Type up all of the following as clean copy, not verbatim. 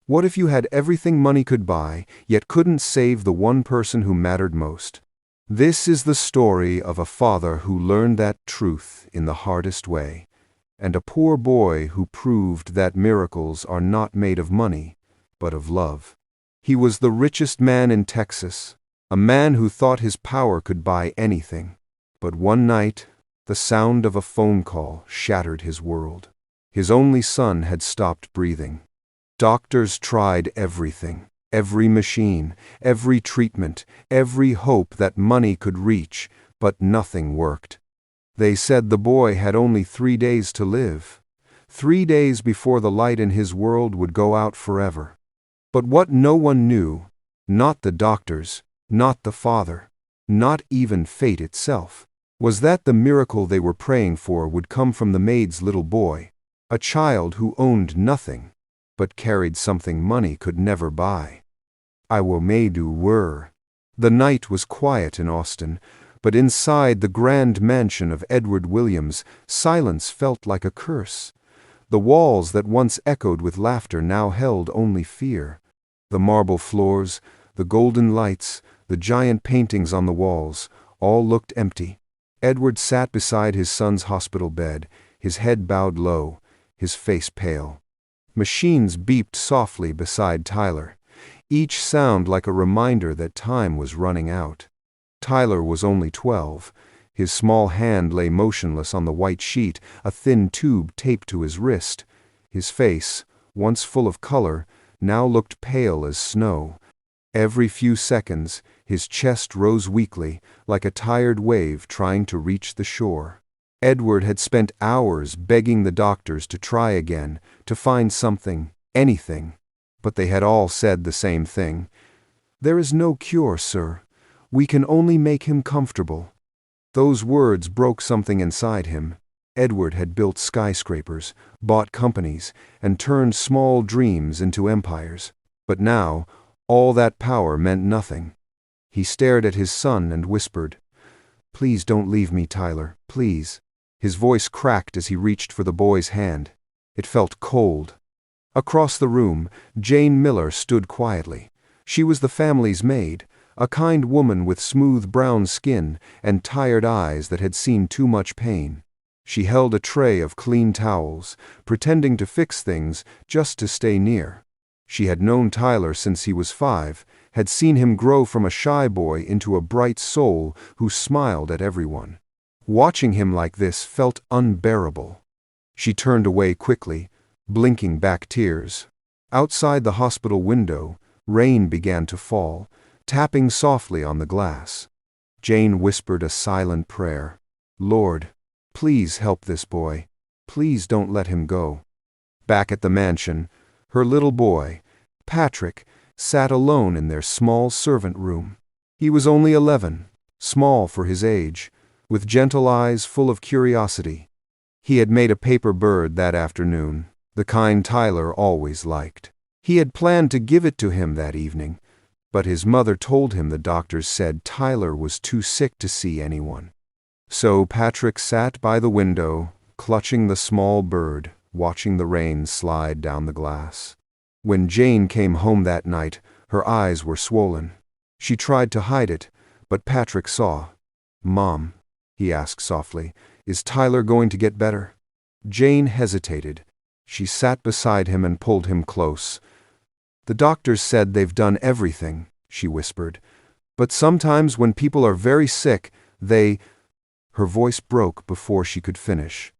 What if you had everything money could buy, yet couldn't save the one person who mattered most? This is the story of a father who learned that truth in the hardest way, and a poor boy who proved that miracles are not made of money, but of love. He was the richest man in Texas, a man who thought his power could buy anything. But one night, the sound of a phone call shattered his world. His only son had stopped breathing. Doctors tried everything, every machine, every treatment, every hope that money could reach, but nothing worked. They said the boy had only 3 days to live, 3 days before the light in his world would go out forever. But what no one knew, not the doctors, not the father, not even fate itself, was that the miracle they were praying for would come from the maid's little boy, a child who owned nothing, but carried something money could never buy. I will Maid were. The night was quiet in Austin, but inside the grand mansion of Edward Williams, silence felt like a curse. The walls that once echoed with laughter now held only fear. The marble floors, the golden lights, the giant paintings on the walls, all looked empty. Edward sat beside his son's hospital bed, his head bowed low, his face pale. Machines beeped softly beside Tyler, each sound like a reminder that time was running out. Tyler was only 12. His small hand lay motionless on the white sheet, a thin tube taped to his wrist. His face, once full of color, now looked pale as snow. Every few seconds, his chest rose weakly, like a tired wave trying to reach the shore. Edward had spent hours begging the doctors to try again, to find something, anything. But they had all said the same thing. "There is no cure, sir. We can only make him comfortable." Those words broke something inside him. Edward had built skyscrapers, bought companies, and turned small dreams into empires. But now, all that power meant nothing. He stared at his son and whispered, "Please don't leave me, Tyler, please." His voice cracked as he reached for the boy's hand. It felt cold. Across the room, Jane Miller stood quietly. She was the family's maid, a kind woman with smooth brown skin and tired eyes that had seen too much pain. She held a tray of clean towels, pretending to fix things just to stay near. She had known Tyler since he was 5, had seen him grow from a shy boy into a bright soul who smiled at everyone. Watching him like this felt unbearable. She turned away quickly, blinking back tears. Outside the hospital window, rain began to fall, tapping softly on the glass. Jane whispered a silent prayer. "Lord, please help this boy. Please don't let him go." Back at the mansion, her little boy, Patrick, sat alone in their small servant room. He was only 11, small for his age, with gentle eyes full of curiosity. He had made a paper bird that afternoon, the kind Tyler always liked. He had planned to give it to him that evening, but his mother told him the doctors said Tyler was too sick to see anyone. So Patrick sat by the window, clutching the small bird, watching the rain slide down the glass. When Jane came home that night, her eyes were swollen. She tried to hide it, but Patrick saw. "Mom," he asked softly, "is Tyler going to get better?" Jane hesitated. She sat beside him and pulled him close. "The doctors said they've done everything," she whispered. "But sometimes when people are very sick, they—" Her voice broke before she could finish.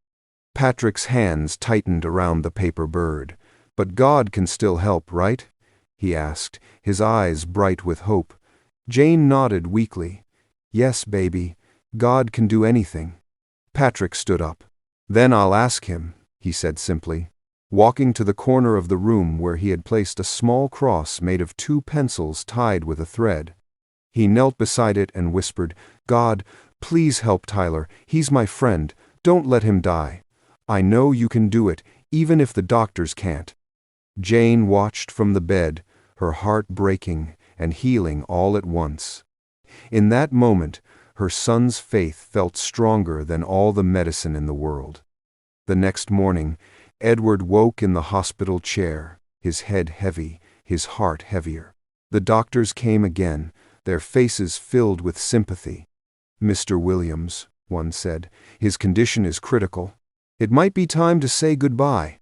Patrick's hands tightened around the paper bird. "But God can still help, right?" he asked, his eyes bright with hope. Jane nodded weakly. "Yes, baby. God can do anything." Patrick stood up. "Then I'll ask him," he said simply, walking to the corner of the room where he had placed a small cross made of 2 pencils tied with a thread. He knelt beside it and whispered, "God, please help Tyler. He's my friend. Don't let him die. I know you can do it, even if the doctors can't." Jane watched from the bed, her heart breaking and healing all at once. In that moment, her son's faith felt stronger than all the medicine in the world. The next morning, Edward woke in the hospital chair, his head heavy, his heart heavier. The doctors came again, their faces filled with sympathy. "Mr. Williams," one said, "his condition is critical. It might be time to say goodbye."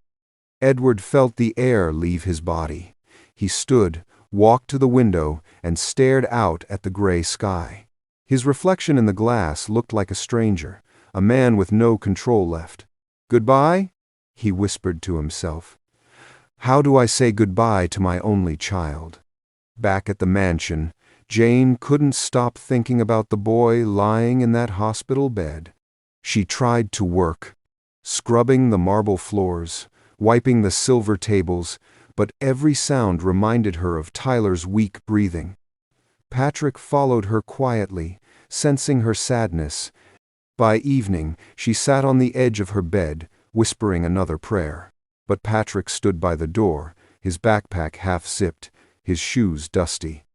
Edward felt the air leave his body. He stood, walked to the window, and stared out at the gray sky. His reflection in the glass looked like a stranger, a man with no control left. "Goodbye?" he whispered to himself. "How do I say goodbye to my only child?" Back at the mansion, Jane couldn't stop thinking about the boy lying in that hospital bed. She tried to work, scrubbing the marble floors, wiping the silver tables, but every sound reminded her of Tyler's weak breathing. Patrick followed her quietly, sensing her sadness. By evening, she sat on the edge of her bed, whispering another prayer. But Patrick stood by the door, his backpack half-zipped, his shoes dusty.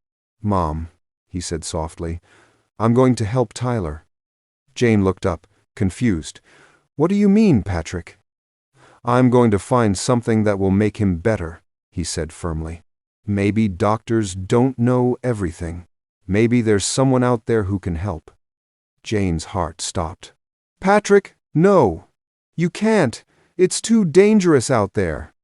"Mom," he said softly, "I'm going to help Tyler." Jane looked up, confused. "What do you mean, Patrick?" "I'm going to find something that will make him better," he said firmly. "Maybe doctors don't know everything. Maybe there's someone out there who can help." Jane's heart stopped. "Patrick, no! You can't! It's too dangerous out there!"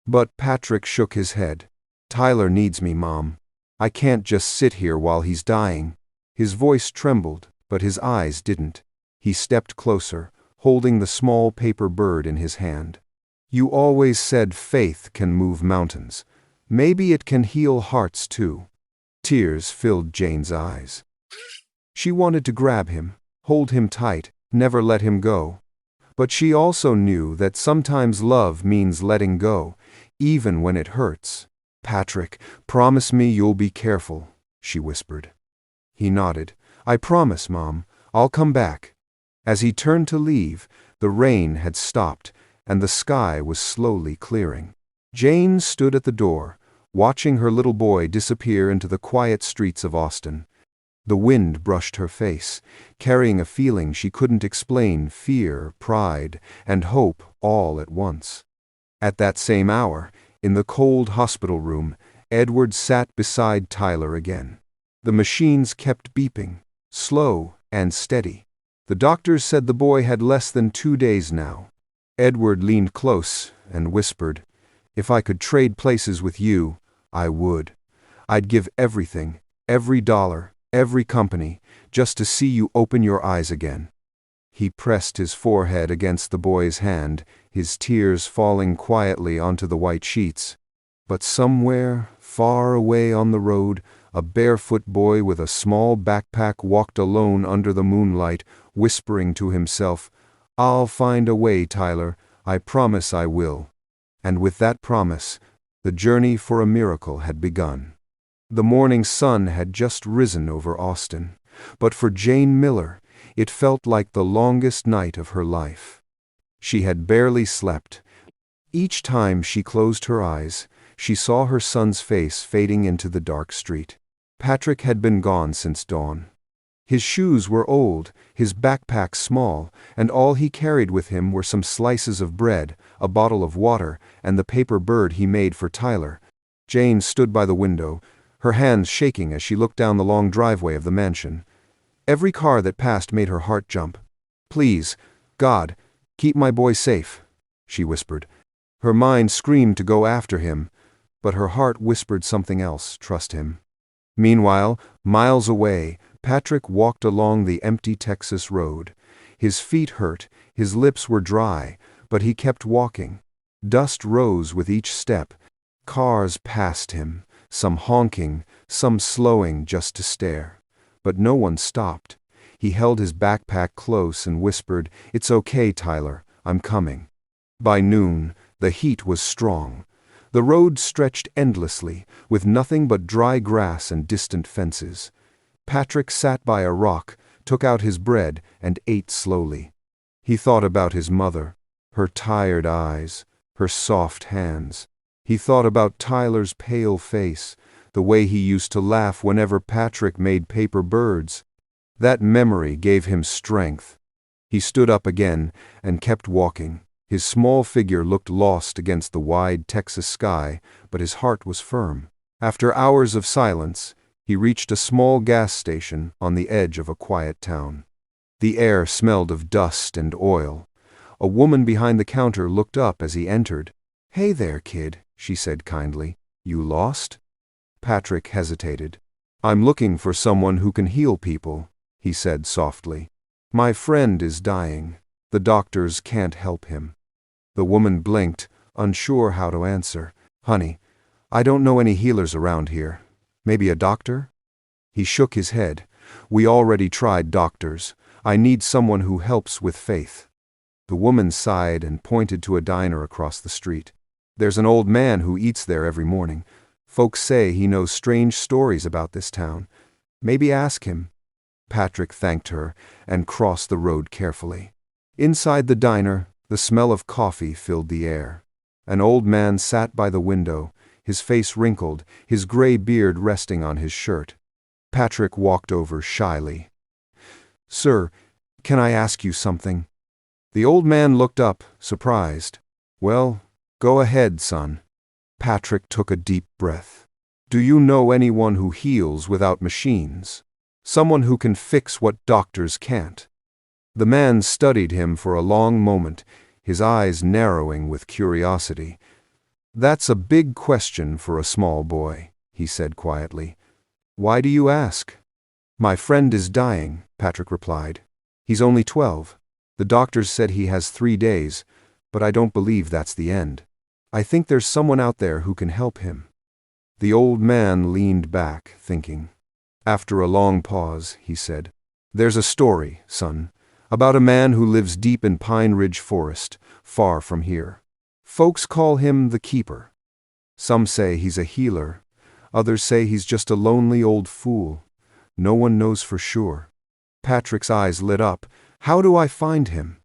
But Patrick shook his head. "Tyler needs me, Mom. I can't just sit here while he's dying." His voice trembled, but his eyes didn't. He stepped closer, holding the small paper bird in his hand. "You always said faith can move mountains. Maybe it can heal hearts too." Tears filled Jane's eyes. She wanted to grab him, hold him tight, never let him go. But she also knew that sometimes love means letting go, even when it hurts. "Patrick, promise me you'll be careful," she whispered. He nodded. "I promise, Mom. I'll come back." As he turned to leave, the rain had stopped, and the sky was slowly clearing. Jane stood at the door, watching her little boy disappear into the quiet streets of Austin. The wind brushed her face, carrying a feeling she couldn't explain, fear, pride, and hope all at once. At that same hour, in the cold hospital room, Edward sat beside Tyler again. The machines kept beeping, slow and steady. The doctors said the boy had less than 2 days now. Edward leaned close and whispered, "If I could trade places with you, I would. I'd give everything, every dollar, every company, just to see you open your eyes again." He pressed his forehead against the boy's hand, his tears falling quietly onto the white sheets. But somewhere, far away on the road, a barefoot boy with a small backpack walked alone under the moonlight, whispering to himself, "I'll find a way, Tyler. I promise I will." And with that promise, the journey for a miracle had begun. The morning sun had just risen over Austin, but for Jane Miller, it felt like the longest night of her life. She had barely slept. Each time she closed her eyes, she saw her son's face fading into the dark street. Patrick had been gone since dawn. His shoes were old, his backpack small, and all he carried with him were some slices of bread, a bottle of water, and the paper bird he made for Tyler. Jane stood by the window, her hands shaking as she looked down the long driveway of the mansion. Every car that passed made her heart jump. "Please, God, keep my boy safe," she whispered. Her mind screamed to go after him, but her heart whispered something else, trust him. Meanwhile, miles away, Patrick walked along the empty Texas road. His feet hurt, his lips were dry, but he kept walking. Dust rose with each step. Cars passed him, some honking, some slowing just to stare. But no one stopped. He held his backpack close and whispered, "It's okay, Tyler, I'm coming." By noon, the heat was strong. The road stretched endlessly, with nothing but dry grass and distant fences. Patrick sat by a rock, took out his bread, and ate slowly. He thought about his mother, her tired eyes, her soft hands. He thought about Tyler's pale face, the way he used to laugh whenever Patrick made paper birds. That memory gave him strength. He stood up again and kept walking. His small figure looked lost against the wide Texas sky, but his heart was firm. After hours of silence, he reached a small gas station on the edge of a quiet town. The air smelled of dust and oil. A woman behind the counter looked up as he entered. "Hey there, kid," she said kindly. "You lost?" Patrick hesitated. "I'm looking for someone who can heal people," he said softly. "My friend is dying. The doctors can't help him." The woman blinked, unsure how to answer. "Honey, I don't know any healers around here. Maybe a doctor?" He shook his head. "We already tried doctors. I need someone who helps with faith." The woman sighed and pointed to a diner across the street. "There's an old man who eats there every morning. Folks say he knows strange stories about this town. Maybe ask him." Patrick thanked her and crossed the road carefully. Inside the diner, the smell of coffee filled the air. An old man sat by the window, his face wrinkled, his gray beard resting on his shirt. Patrick walked over shyly. "Sir, can I ask you something?" The old man looked up, surprised. "Well, go ahead, son." Patrick took a deep breath. "Do you know anyone who heals without machines? Someone who can fix what doctors can't?" The man studied him for a long moment, his eyes narrowing with curiosity. "That's a big question for a small boy," he said quietly. "Why do you ask?" "My friend is dying," Patrick replied. "He's only 12. The doctors said he has 3 days, but I don't believe that's the end. I think there's someone out there who can help him." The old man leaned back, thinking. After a long pause, he said, "There's a story, son, about a man who lives deep in Pine Ridge Forest, far from here. Folks call him the Keeper. Some say he's a healer. Others say he's just a lonely old fool. No one knows for sure." Patrick's eyes lit up. "How do I find him?"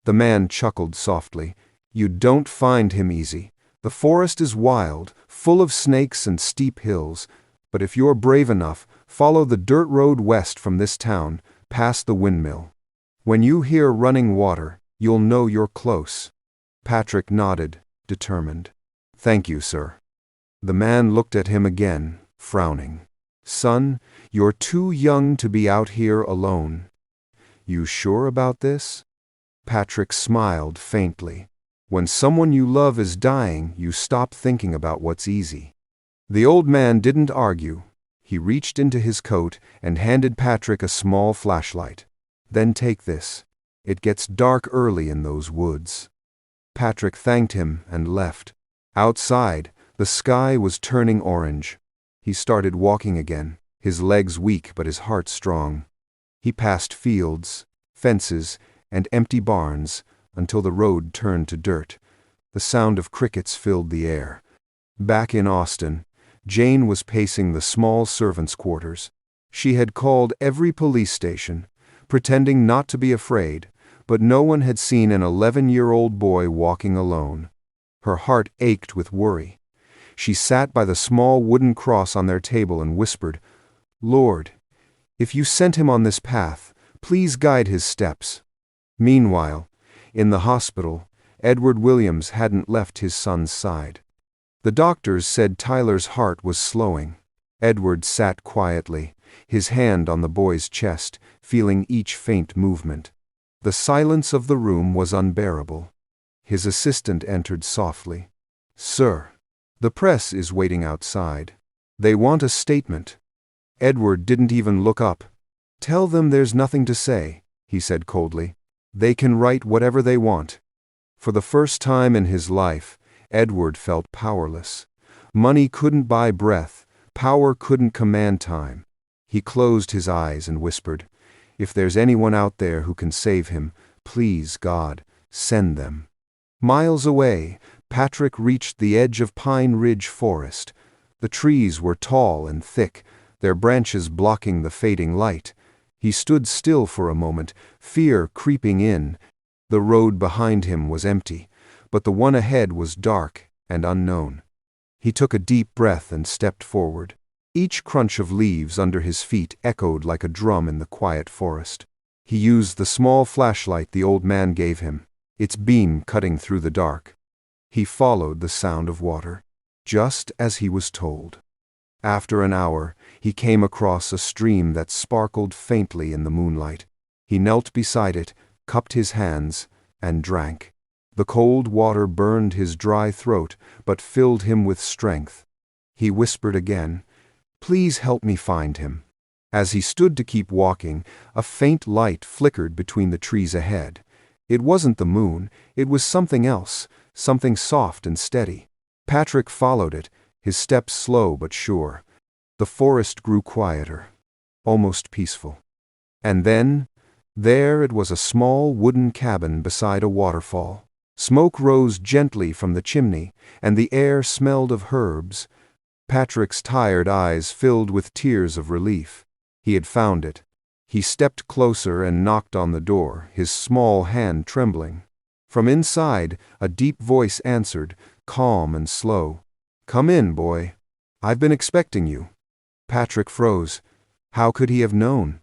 The man chuckled softly. "You don't find him easy. The forest is wild, full of snakes and steep hills. But if you're brave enough, follow the dirt road west from this town, past the windmill. When you hear running water, you'll know you're close." Patrick nodded, determined. "Thank you, sir." The man looked at him again, frowning. "Son, you're too young to be out here alone." "You sure about this?" Patrick smiled faintly. "When someone you love is dying, you stop thinking about what's easy." The old man didn't argue. He reached into his coat and handed Patrick a small flashlight. "Then take this. It gets dark early in those woods." Patrick thanked him and left. Outside, the sky was turning orange. He started walking again, his legs weak but his heart strong. He passed fields, fences, and empty barns until the road turned to dirt. The sound of crickets filled the air. Back in Austin, Jane was pacing the small servants' quarters. She had called every police station, pretending not to be afraid, but no one had seen an 11-year-old boy walking alone. Her heart ached with worry. She sat by the small wooden cross on their table and whispered, "Lord, if you sent him on this path, please guide his steps." Meanwhile, in the hospital, Edward Williams hadn't left his son's side. The doctors said Tyler's heart was slowing. Edward sat quietly, his hand on the boy's chest, feeling each faint movement. The silence of the room was unbearable. His assistant entered softly. "Sir, the press is waiting outside. They want a statement." Edward didn't even look up. "Tell them there's nothing to say," he said coldly. "They can write whatever they want." For the first time in his life, Edward felt powerless. Money couldn't buy breath. Power couldn't command time. He closed his eyes and whispered, "If there's anyone out there who can save him, please, God, send them." Miles away, Patrick reached the edge of Pine Ridge Forest. The trees were tall and thick, their branches blocking the fading light. He stood still for a moment, fear creeping in. The road behind him was empty, but the one ahead was dark and unknown. He took a deep breath and stepped forward. Each crunch of leaves under his feet echoed like a drum in the quiet forest. He used the small flashlight the old man gave him. its beam cutting through the dark. He followed the sound of water, just as he was told. After an hour, he came across a stream that sparkled faintly in the moonlight. He knelt beside it, cupped his hands, and drank. The cold water burned his dry throat, but filled him with strength. He whispered again, "Please help me find him." As he stood to keep walking, a faint light flickered between the trees ahead. It wasn't the moon, it was something else, something soft and steady. Patrick followed it, his steps slow but sure. The forest grew quieter, almost peaceful. And then, there it was, a small wooden cabin beside a waterfall. Smoke rose gently from the chimney, and the air smelled of herbs. Patrick's tired eyes filled with tears of relief. He had found it. He stepped closer and knocked on the door, his small hand trembling. From inside, a deep voice answered, calm and slow. "Come in, boy. I've been expecting you." Patrick froze. How could he have known?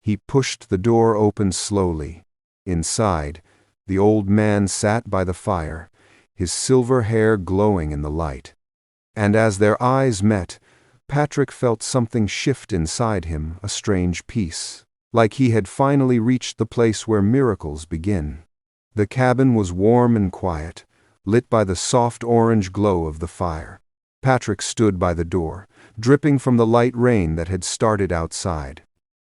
He pushed the door open slowly. Inside, the old man sat by the fire, his silver hair glowing in the light. And as their eyes met, Patrick felt something shift inside him, a strange peace, like he had finally reached the place where miracles begin. The cabin was warm and quiet, lit by the soft orange glow of the fire. Patrick stood by the door, dripping from the light rain that had started outside.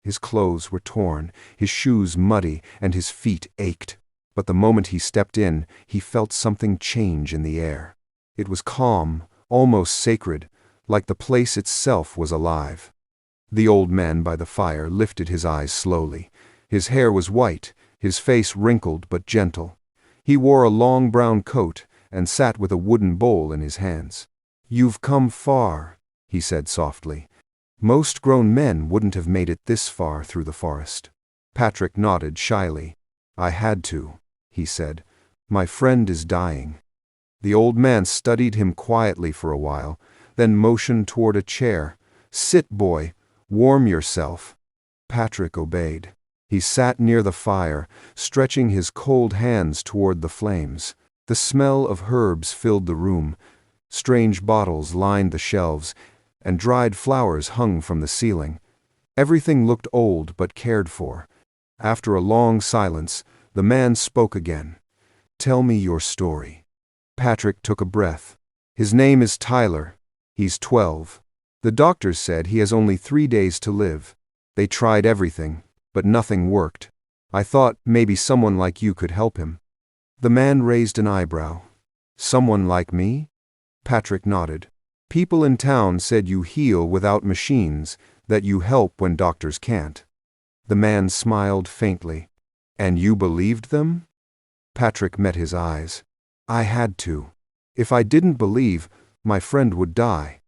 His clothes were torn, his shoes muddy, and his feet ached. But the moment he stepped in, he felt something change in the air. It was calm, almost sacred, like the place itself was alive. The old man by the fire lifted his eyes slowly. His hair was white, his face wrinkled but gentle. He wore a long brown coat and sat with a wooden bowl in his hands. "You've come far," he said softly. "Most grown men wouldn't have made it this far through the forest." Patrick nodded shyly. "I had to," he said. "My friend is dying." The old man studied him quietly for a while, then motioned toward a chair. "Sit, boy. Warm yourself." Patrick obeyed. He sat near the fire, stretching his cold hands toward the flames. The smell of herbs filled the room. Strange bottles lined the shelves, and dried flowers hung from the ceiling. Everything looked old but cared for. After a long silence, the man spoke again. "Tell me your story." Patrick took a breath. "His name is Tyler. He's 12. The doctors said he has only 3 days to live. They tried everything, but nothing worked. I thought maybe someone like you could help him." The man raised an eyebrow. "Someone like me?" Patrick nodded. "People in town said you heal without machines, that you help when doctors can't." The man smiled faintly. "And you believed them?" Patrick met his eyes. "I had to. If I didn't believe, my friend would die."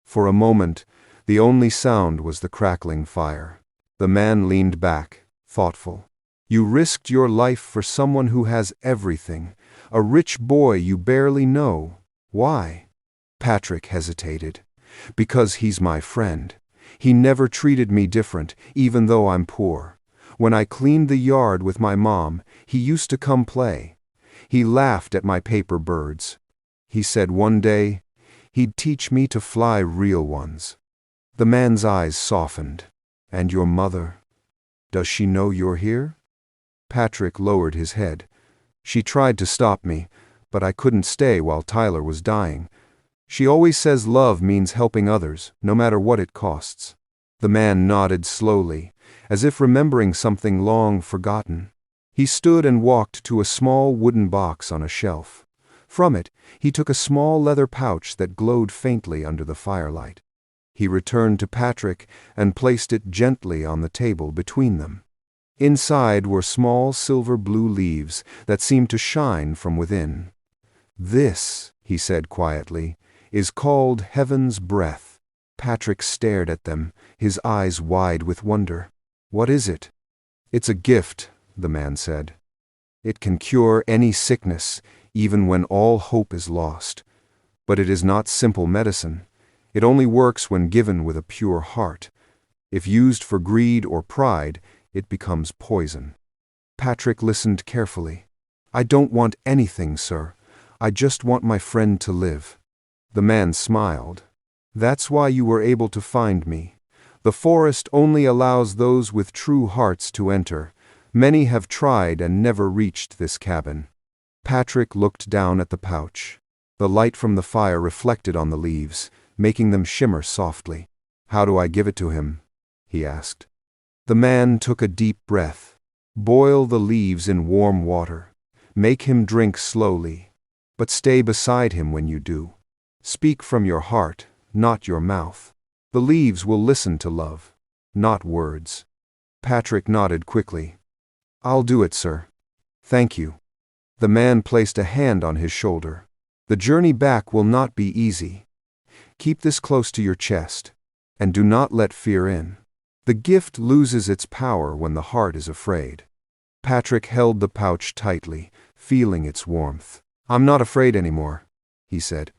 For a moment, the only sound was the crackling fire. The man leaned back, thoughtful. "You risked your life for someone who has everything, a rich boy you barely know. Why?" Patrick hesitated. "Because he's my friend. He never treated me different, even though I'm poor. When I cleaned the yard with my mom, he used to come play. He laughed at my paper birds. He said one day he'd teach me to fly real ones." The man's eyes softened. "And your mother? Does she know you're here?" Patrick lowered his head. "She tried to stop me, but I couldn't stay while Tyler was dying. She always says love means helping others, no matter what it costs." The man nodded slowly, as if remembering something long forgotten. He stood and walked to a small wooden box on a shelf. From it, he took a small leather pouch that glowed faintly under the firelight. He returned to Patrick and placed it gently on the table between them. Inside were small silver-blue leaves that seemed to shine from within. "This," he said quietly, "is called Heaven's Breath." Patrick stared at them, his eyes wide with wonder. "What is it?" "It's a gift," the man said. "It can cure any sickness, even when all hope is lost. But it is not simple medicine. It only works when given with a pure heart. If used for greed or pride, it becomes poison." Patrick listened carefully. "I don't want anything, sir. I just want my friend to live." The man smiled. "That's why you were able to find me. The forest only allows those with true hearts to enter. Many have tried and never reached this cabin." Patrick looked down at the pouch. The light from the fire reflected on the leaves, making them shimmer softly. "How do I give it to him?" he asked. The man took a deep breath. "Boil the leaves in warm water. Make him drink slowly. But stay beside him when you do. Speak from your heart, not your mouth. The leaves will listen to love, not words." Patrick nodded quickly. "I'll do it, sir. Thank you." The man placed a hand on his shoulder. "The journey back will not be easy. Keep this close to your chest, and do not let fear in. The gift loses its power when the heart is afraid." Patrick held the pouch tightly, feeling its warmth. "I'm not afraid anymore," he said.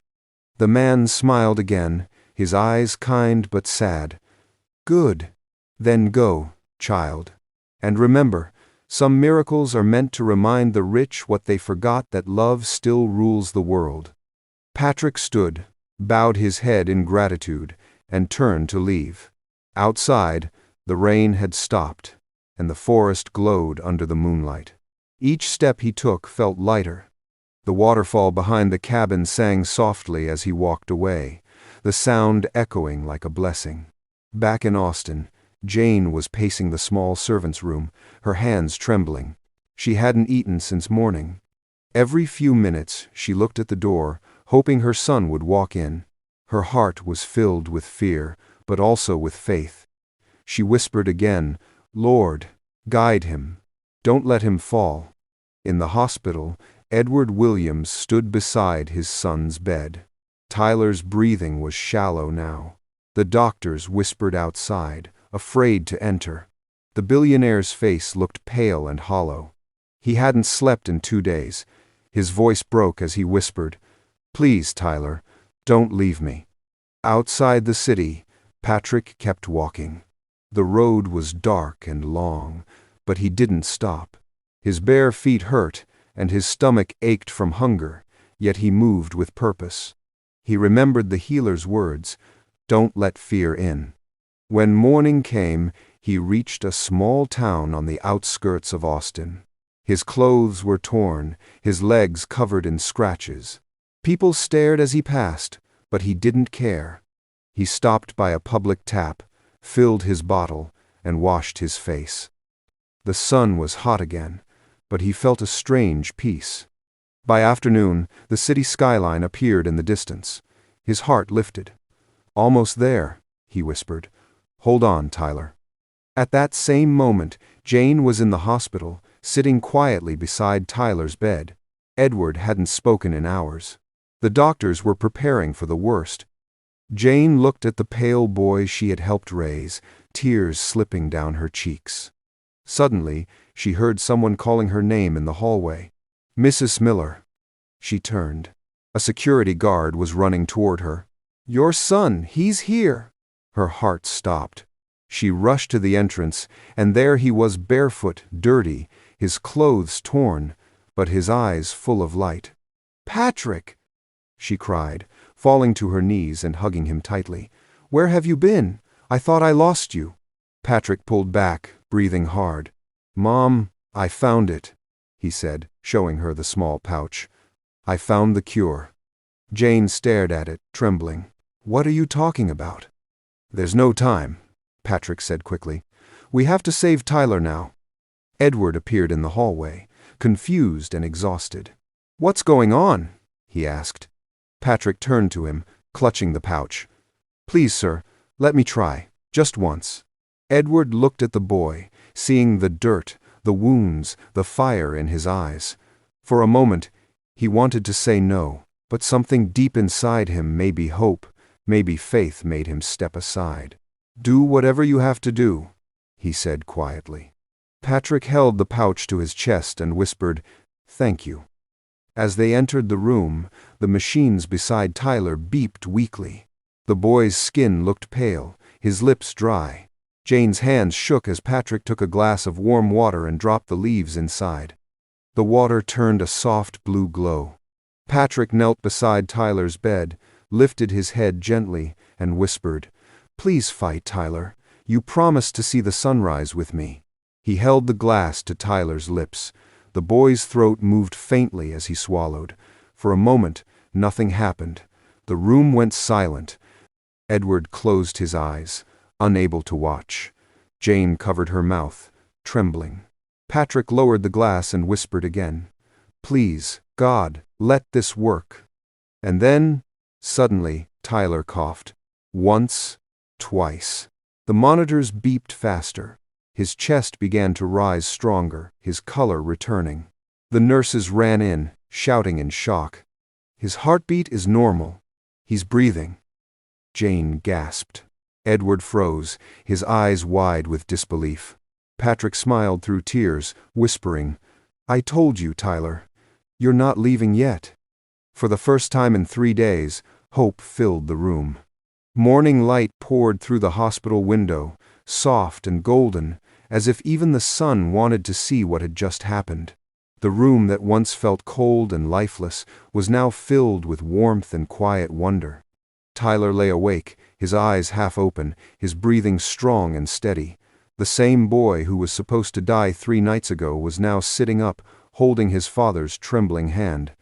The man smiled again, his eyes kind but sad. "Good. Then go, child. And remember, some miracles are meant to remind the rich what they forgot, that love still rules the world." Patrick stood, bowed his head in gratitude, and turned to leave. Outside, the rain had stopped, and the forest glowed under the moonlight. Each step he took felt lighter. The waterfall behind the cabin sang softly as he walked away, the sound echoing like a blessing. Back in Austin, Jane was pacing the small servant's room, her hands trembling. She hadn't eaten since morning. Every few minutes she looked at the door, hoping her son would walk in. Her heart was filled with fear, but also with faith. She whispered again, "Lord, guide him. Don't let him fall." In the hospital, Edward Williams stood beside his son's bed. Tyler's breathing was shallow now. The doctors whispered outside, afraid to enter. The billionaire's face looked pale and hollow. He hadn't slept in 2 days. His voice broke as he whispered, "Please, Tyler, don't leave me." Outside the city, Patrick kept walking. The road was dark and long, but he didn't stop. His bare feet hurt, and his stomach ached from hunger, yet he moved with purpose. He remembered the healer's words, "Don't let fear in." When morning came, he reached a small town on the outskirts of Austin. His clothes were torn, his legs covered in scratches. People stared as he passed, but he didn't care. He stopped by a public tap, filled his bottle, and washed his face. The sun was hot again, but he felt a strange peace. By afternoon, the city skyline appeared in the distance. His heart lifted. "Almost there," he whispered. "Hold on, Tyler." At that same moment, Jane was in the hospital, sitting quietly beside Tyler's bed. Edward hadn't spoken in hours. The doctors were preparing for the worst. Jane looked at the pale boy she had helped raise, tears slipping down her cheeks. Suddenly, she heard someone calling her name in the hallway. "Mrs. Miller." She turned. A security guard was running toward her. "Your son, he's here." Her heart stopped. She rushed to the entrance, and there he was, barefoot, dirty, his clothes torn, but his eyes full of light. "Patrick!" she cried, falling to her knees and hugging him tightly. "Where have you been? I thought I lost you." Patrick pulled back, breathing hard. "Mom, I found it," he said, showing her the small pouch. "I found the cure." Jane stared at it, trembling. "What are you talking about?" "There's no time," Patrick said quickly. "We have to save Tyler now." Edward appeared in the hallway, confused and exhausted. "What's going on?" he asked. Patrick turned to him, clutching the pouch. "Please, sir, let me try, just once." Edward looked at the boy, seeing the dirt, the wounds, the fire in his eyes. For a moment, he wanted to say no, but something deep inside him, maybe hope, maybe faith, made him step aside. "Do whatever you have to do," he said quietly. Patrick held the pouch to his chest and whispered, "Thank you." As they entered the room, the machines beside Tyler beeped weakly. The boy's skin looked pale, his lips dry. Jane's hands shook as Patrick took a glass of warm water and dropped the leaves inside. The water turned a soft blue glow. Patrick knelt beside Tyler's bed, lifted his head gently, and whispered, "Please fight, Tyler. You promised to see the sunrise with me." He held the glass to Tyler's lips. The boy's throat moved faintly as he swallowed. For a moment, nothing happened. The room went silent. Edward closed his eyes, unable to watch. Jane covered her mouth, trembling. Patrick lowered the glass and whispered again, "Please, God, let this work." And then, suddenly, Tyler coughed. Once, twice. The monitors beeped faster. His chest began to rise stronger, his color returning. The nurses ran in, shouting in shock. "His heartbeat is normal. He's breathing." Jane gasped. Edward froze, his eyes wide with disbelief. Patrick smiled through tears, whispering, "I told you, Tyler. You're not leaving yet." For the first time in 3 days, hope filled the room. Morning light poured through the hospital window, soft and golden, as if even the sun wanted to see what had just happened. The room that once felt cold and lifeless was now filled with warmth and quiet wonder. Tyler lay awake, his eyes half open, his breathing strong and steady. The same boy who was supposed to die 3 nights ago was now sitting up, holding his father's trembling hand.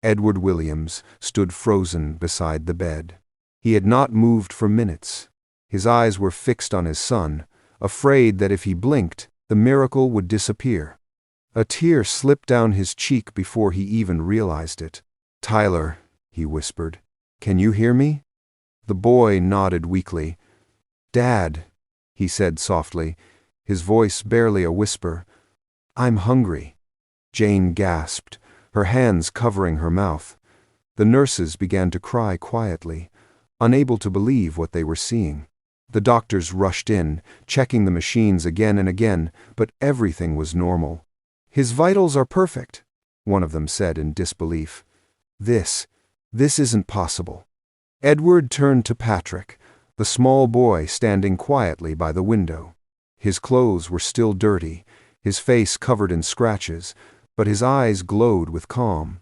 Edward Williams stood frozen beside the bed. He had not moved for minutes. His eyes were fixed on his son, afraid that if he blinked, the miracle would disappear. A tear slipped down his cheek before he even realized it. "Tyler," he whispered, "can you hear me?" The boy nodded weakly. "Dad," he said softly, his voice barely a whisper, "I'm hungry." Jane gasped, her hands covering her mouth. The nurses began to cry quietly, unable to believe what they were seeing. The doctors rushed in, checking the machines again and again, but everything was normal. "His vitals are perfect," one of them said in disbelief. This isn't possible." Edward turned to Patrick, the small boy standing quietly by the window. His clothes were still dirty, his face covered in scratches, but his eyes glowed with calm.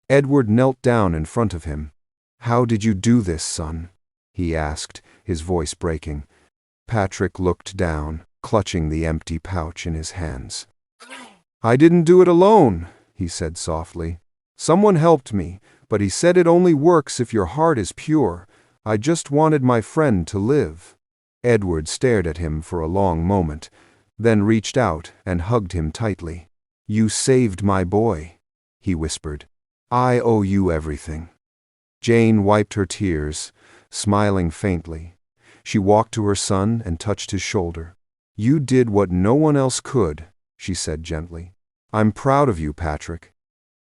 Edward knelt down in front of him. "How did you do this, son?" he asked, his voice breaking. Patrick looked down, clutching the empty pouch in his hands. "I didn't do it alone," he said softly. "Someone helped me, but he said it only works if your heart is pure. I just wanted my friend to live." Edward stared at him for a long moment, then reached out and hugged him tightly. "You saved my boy," he whispered. "I owe you everything." Jane wiped her tears, smiling faintly. She walked to her son and touched his shoulder. "You did what no one else could," she said gently. "I'm proud of you, Patrick."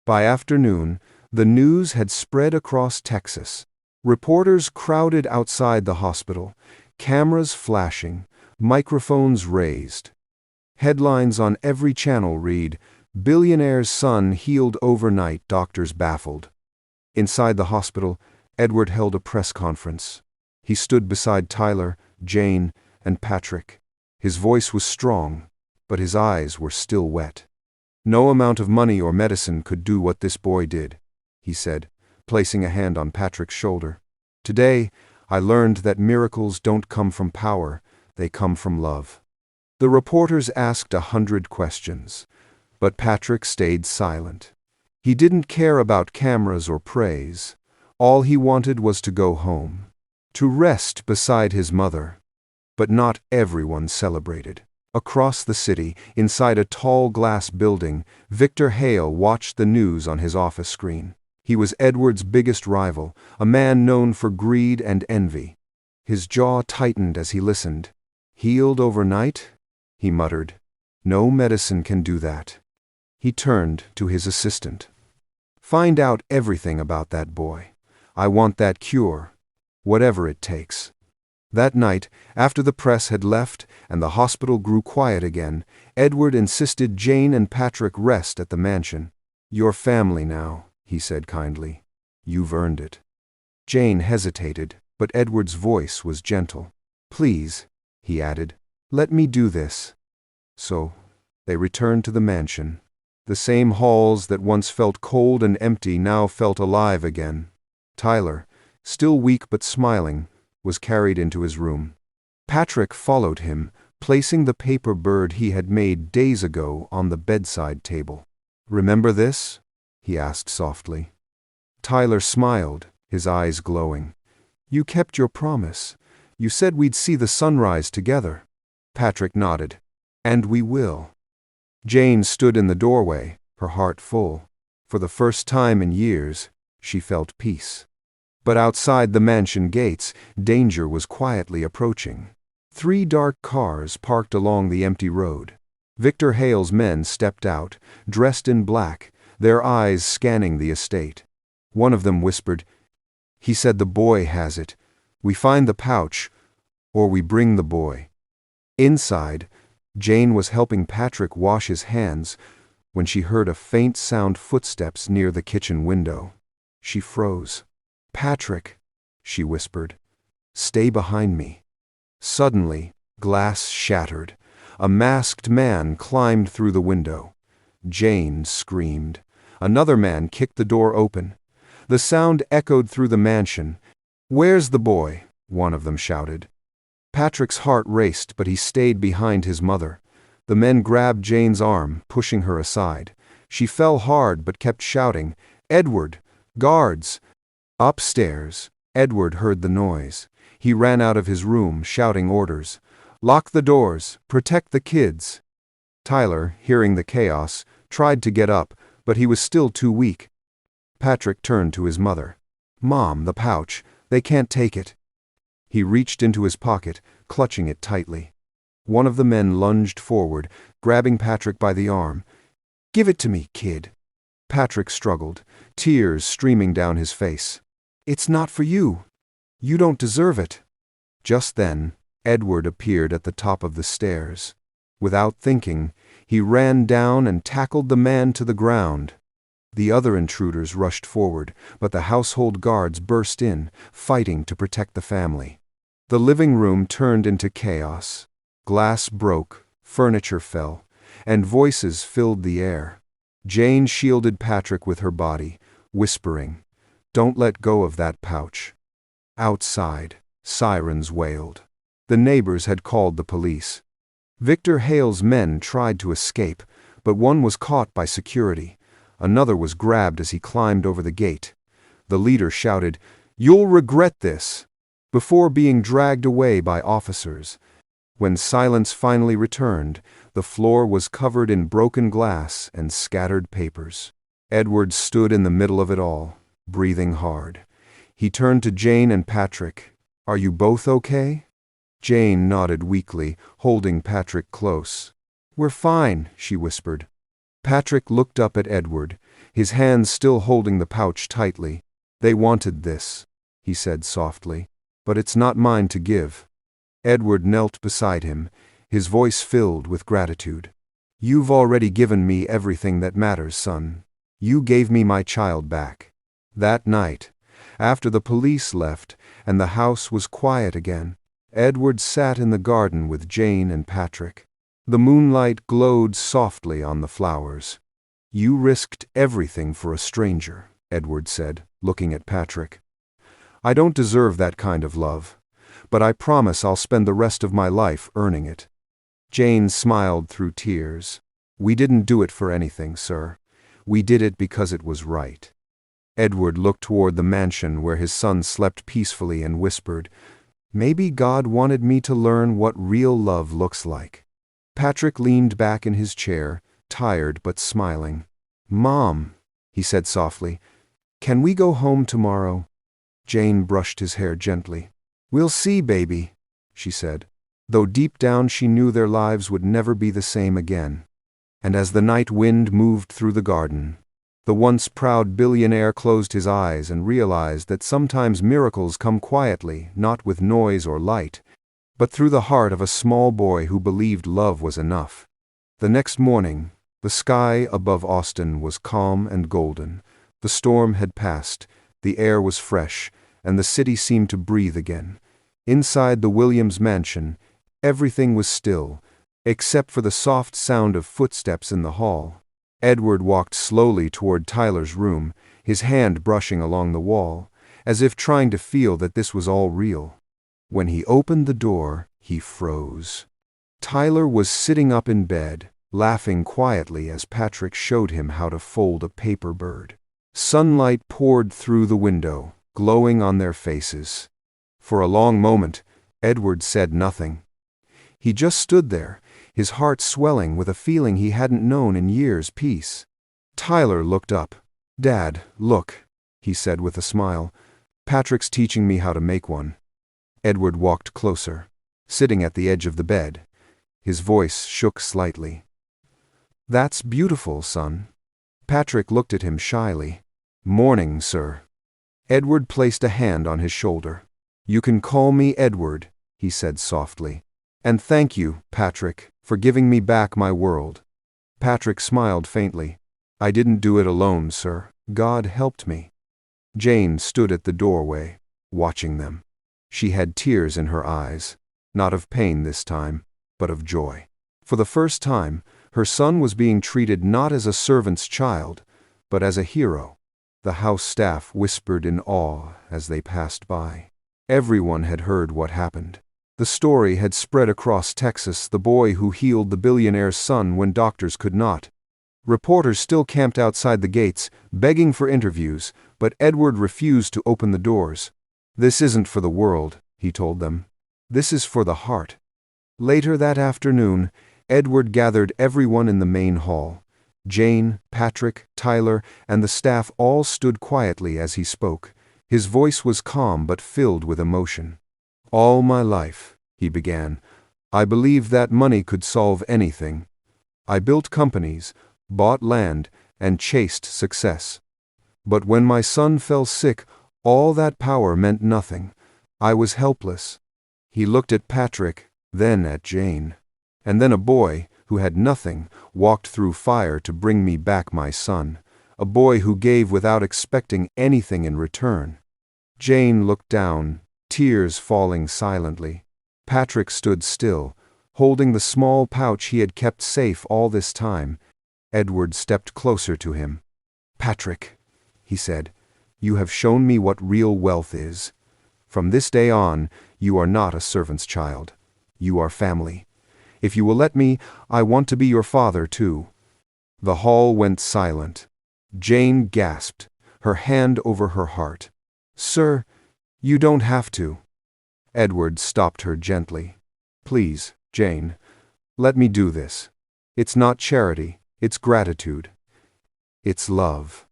By afternoon, the news had spread across Texas. Reporters crowded outside the hospital, cameras flashing, microphones raised. Headlines on every channel read, "Billionaire's son healed overnight, doctors baffled." Inside the hospital, Edward held a press conference. He stood beside Tyler, Jane, and Patrick. His voice was strong, but his eyes were still wet. "No amount of money or medicine could do what this boy did," he said, placing a hand on Patrick's shoulder. "Today, I learned that miracles don't come from power, they come from love." The reporters asked 100 questions, but Patrick stayed silent. He didn't care about cameras or praise. All he wanted was to go home, to rest beside his mother. But not everyone celebrated. Across the city, inside a tall glass building, Victor Hale watched the news on his office screen. He was Edward's biggest rival, a man known for greed and envy. His jaw tightened as he listened. "Healed overnight?" he muttered. "No medicine can do that." He turned to his assistant. "Find out everything about that boy. I want that cure, whatever it takes." That night, after the press had left and the hospital grew quiet again, Edward insisted Jane and Patrick rest at the mansion. "You're family now," he said kindly. "You've earned it." Jane hesitated, but Edward's voice was gentle. "Please," he added, "let me do this." So, they returned to the mansion. The same halls that once felt cold and empty now felt alive again. Tyler, still weak but smiling, was carried into his room. Patrick followed him, placing the paper bird he had made days ago on the bedside table. "Remember this?" he asked softly. Tyler smiled, his eyes glowing. "You kept your promise. You said we'd see the sunrise together." Patrick nodded. "And we will." Jane stood in the doorway, her heart full. For the first time in years, she felt peace. But outside the mansion gates, danger was quietly approaching. 3 dark cars parked along the empty road. Victor Hale's men stepped out, dressed in black, their eyes scanning the estate. One of them whispered, "He said the boy has it. We find the pouch, or we bring the boy." Inside, Jane was helping Patrick wash his hands when she heard a faint sound footsteps near the kitchen window. She froze. "Patrick," she whispered, "stay behind me." Suddenly, glass shattered. A masked man climbed through the window. Jane screamed. Another man kicked the door open. The sound echoed through the mansion. "Where's the boy?" one of them shouted. Patrick's heart raced, but he stayed behind his mother. The men grabbed Jane's arm, pushing her aside. She fell hard but kept shouting, "Edward! Guards!" Upstairs, Edward heard the noise. He ran out of his room, shouting orders. "Lock the doors! Protect the kids!" Tyler, hearing the chaos, tried to get up, but he was still too weak. Patrick turned to his mother. "Mom, the pouch. They can't take it." He reached into his pocket, clutching it tightly. One of the men lunged forward, grabbing Patrick by the arm. "Give it to me, kid." Patrick struggled, tears streaming down his face. "It's not for you. You don't deserve it." Just then, Edward appeared at the top of the stairs. Without thinking, he ran down and tackled the man to the ground. The other intruders rushed forward, but the household guards burst in, fighting to protect the family. The living room turned into chaos. Glass broke, furniture fell, and voices filled the air. Jane shielded Patrick with her body, whispering, "Don't let go of that pouch." Outside, sirens wailed. The neighbors had called the police. Victor Hale's men tried to escape, but one was caught by security. Another was grabbed as he climbed over the gate. The leader shouted, "You'll regret this," before being dragged away by officers. When silence finally returned, the floor was covered in broken glass and scattered papers. Edward stood in the middle of it all, breathing hard. He turned to Jane and Patrick. "Are you both okay?" Jane nodded weakly, holding Patrick close. "We're fine," she whispered. Patrick looked up at Edward, his hands still holding the pouch tightly. "They wanted this," he said softly, "but it's not mine to give." Edward knelt beside him, his voice filled with gratitude. "You've already given me everything that matters, son. You gave me my child back." That night, after the police left and the house was quiet again, Edward sat in the garden with Jane and Patrick. The moonlight glowed softly on the flowers. "You risked everything for a stranger," Edward said, looking at Patrick. "I don't deserve that kind of love, but I promise I'll spend the rest of my life earning it." Jane smiled through tears. "We didn't do it for anything, sir. We did it because it was right." Edward looked toward the mansion where his son slept peacefully and whispered, "Maybe God wanted me to learn what real love looks like." Patrick leaned back in his chair, tired but smiling. "Mom," he said softly, "can we go home tomorrow?" Jane brushed his hair gently. "We'll see, baby," she said, though deep down she knew their lives would never be the same again. And as the night wind moved through the garden, the once proud billionaire closed his eyes and realized that sometimes miracles come quietly, not with noise or light, but through the heart of a small boy who believed love was enough. The next morning, the sky above Austin was calm and golden. The storm had passed, the air was fresh, and the city seemed to breathe again. Inside the Williams mansion, everything was still, except for the soft sound of footsteps in the hall. Edward walked slowly toward Tyler's room, his hand brushing along the wall, as if trying to feel that this was all real. When he opened the door, he froze. Tyler was sitting up in bed, laughing quietly as Patrick showed him how to fold a paper bird. Sunlight poured through the window, glowing on their faces. For a long moment, Edward said nothing. He just stood there, his heart swelling with a feeling he hadn't known in years. Peace. Tyler looked up. "Dad, look," he said with a smile. "Patrick's teaching me how to make one." Edward walked closer, sitting at the edge of the bed. His voice shook slightly. "That's beautiful, son." Patrick looked at him shyly. "Morning, sir." Edward placed a hand on his shoulder. "You can call me Edward," he said softly. "And thank you, Patrick, for giving me back my world." Patrick smiled faintly. "I didn't do it alone, sir. God helped me." Jane stood at the doorway, watching them. She had tears in her eyes, not of pain this time, but of joy. For the first time, her son was being treated not as a servant's child, but as a hero. The house staff whispered in awe as they passed by. Everyone had heard what happened. The story had spread across Texas, the boy who healed the billionaire's son when doctors could not. Reporters still camped outside the gates, begging for interviews, but Edward refused to open the doors. "This isn't for the world," he told them. "This is for the heart." Later that afternoon, Edward gathered everyone in the main hall. Jane, Patrick, Tyler, and the staff all stood quietly as he spoke. His voice was calm but filled with emotion. "All my life," he began, "I believed that money could solve anything. I built companies, bought land, and chased success. But when my son fell sick, all that power meant nothing. I was helpless." He looked at Patrick, then at Jane. "And then a boy, who had nothing, walked through fire to bring me back my son. A boy who gave without expecting anything in return." Jane looked down, tears falling silently. Patrick stood still, holding the small pouch he had kept safe all this time. Edward stepped closer to him. "Patrick," he said, "you have shown me what real wealth is. From this day on, you are not a servant's child. You are family. If you will let me, I want to be your father too." The hall went silent. Jane gasped, her hand over her heart. "Sir, you don't have to." Edward stopped her gently. "Please, Jane, let me do this. It's not charity, it's gratitude. It's love."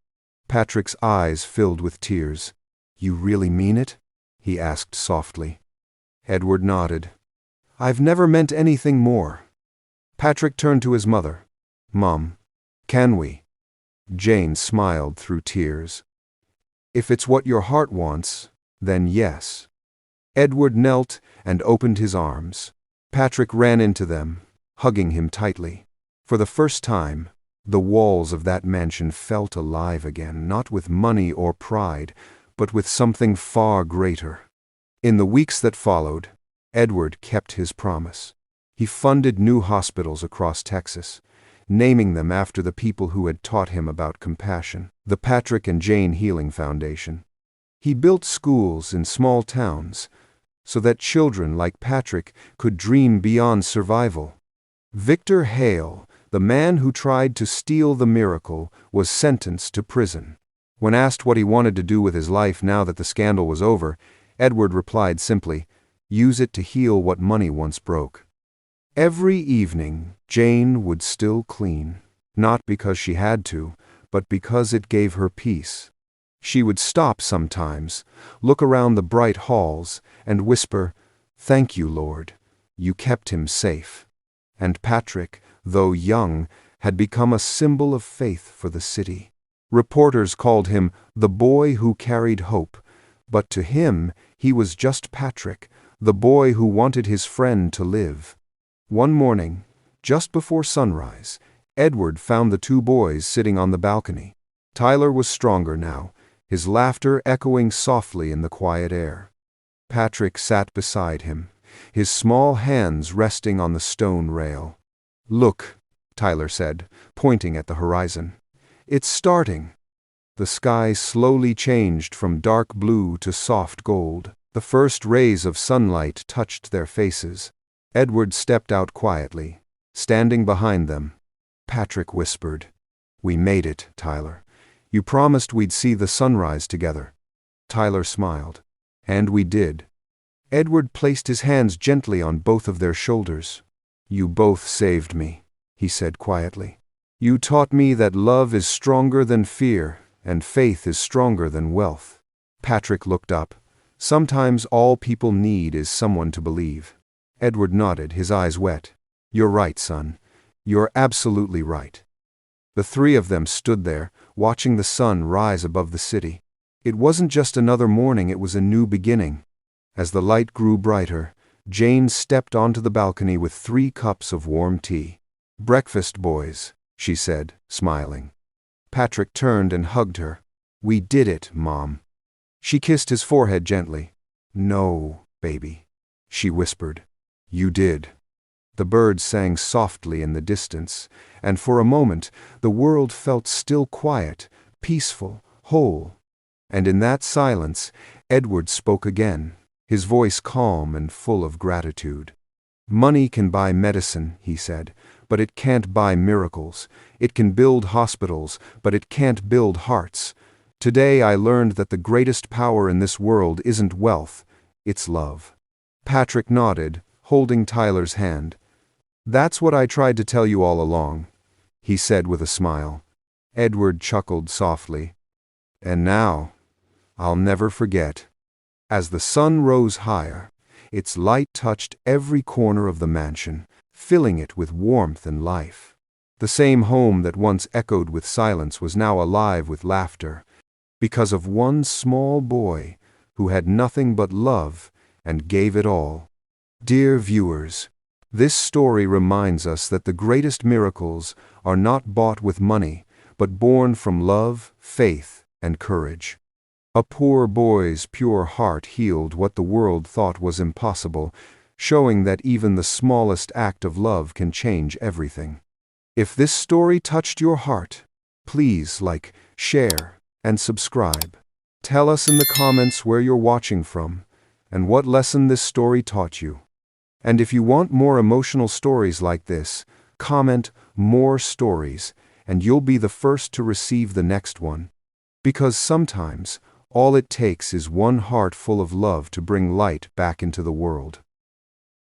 Patrick's eyes filled with tears. "You really mean it?" he asked softly. Edward nodded. "I've never meant anything more." Patrick turned to his mother. "Mom, can we?" Jane smiled through tears. "If it's what your heart wants, then yes." Edward knelt and opened his arms. Patrick ran into them, hugging him tightly. For the first time, the walls of that mansion felt alive again, not with money or pride, but with something far greater. In the weeks that followed, Edward kept his promise. He funded new hospitals across Texas, naming them after the people who had taught him about compassion, the Patrick and Jane Healing Foundation. He built schools in small towns so that children like Patrick could dream beyond survival. Victor Hale, the man who tried to steal the miracle, was sentenced to prison. When asked what he wanted to do with his life now that the scandal was over, Edward replied simply, "Use it to heal what money once broke." Every evening, Jane would still clean, not because she had to, but because it gave her peace. She would stop sometimes, look around the bright halls, and whisper, "Thank you, Lord. You kept him safe." And Patrick, though young, had become a symbol of faith for the city. Reporters called him the boy who carried hope, but to him he was just Patrick, the boy who wanted his friend to live. One morning, just before sunrise, Edward found the two boys sitting on the balcony. Tyler was stronger now, his laughter echoing softly in the quiet air. Patrick sat beside him, his small hands resting on the stone rail. "Look," Tyler said, pointing at the horizon. It's starting. The sky slowly changed from dark blue to soft gold. The first rays of sunlight touched their faces. Edward stepped out quietly. Standing behind them, Patrick whispered, "We made it, Tyler. You promised we'd see the sunrise together." Tyler smiled. "And we did." Edward placed his hands gently on both of their shoulders. "You both saved me," he said quietly. "You taught me that love is stronger than fear, and faith is stronger than wealth." Patrick looked up. "Sometimes all people need is someone to believe." Edward nodded, his eyes wet. "You're right, son. You're absolutely right." The three of them stood there, watching the sun rise above the city. It wasn't just another morning, it was a new beginning. As the light grew brighter, Jane stepped onto the balcony with 3 cups of warm tea. "Breakfast, boys," she said, smiling. Patrick turned and hugged her. "We did it, Mom." She kissed his forehead gently. "No, baby," she whispered. "You did." The birds sang softly in the distance, and for a moment the world felt still quiet, peaceful, whole. And in that silence, Edward spoke again, his voice calm and full of gratitude. "Money can buy medicine," he said, "but it can't buy miracles. It can build hospitals, but it can't build hearts. Today I learned that the greatest power in this world isn't wealth, it's love." Patrick nodded, holding Tyler's hand. "That's what I tried to tell you all along," he said with a smile. Edward chuckled softly. "And now, I'll never forget." As the sun rose higher, its light touched every corner of the mansion, filling it with warmth and life. The same home that once echoed with silence was now alive with laughter, because of one small boy who had nothing but love and gave it all. Dear viewers, this story reminds us that the greatest miracles are not bought with money, but born from love, faith, and courage. A poor boy's pure heart healed what the world thought was impossible, showing that even the smallest act of love can change everything. If this story touched your heart, please like, share, and subscribe. Tell us in the comments where you're watching from and what lesson this story taught you. And if you want more emotional stories like this, comment "more stories" and you'll be the first to receive the next one. Because sometimes, all it takes is one heart full of love to bring light back into the world.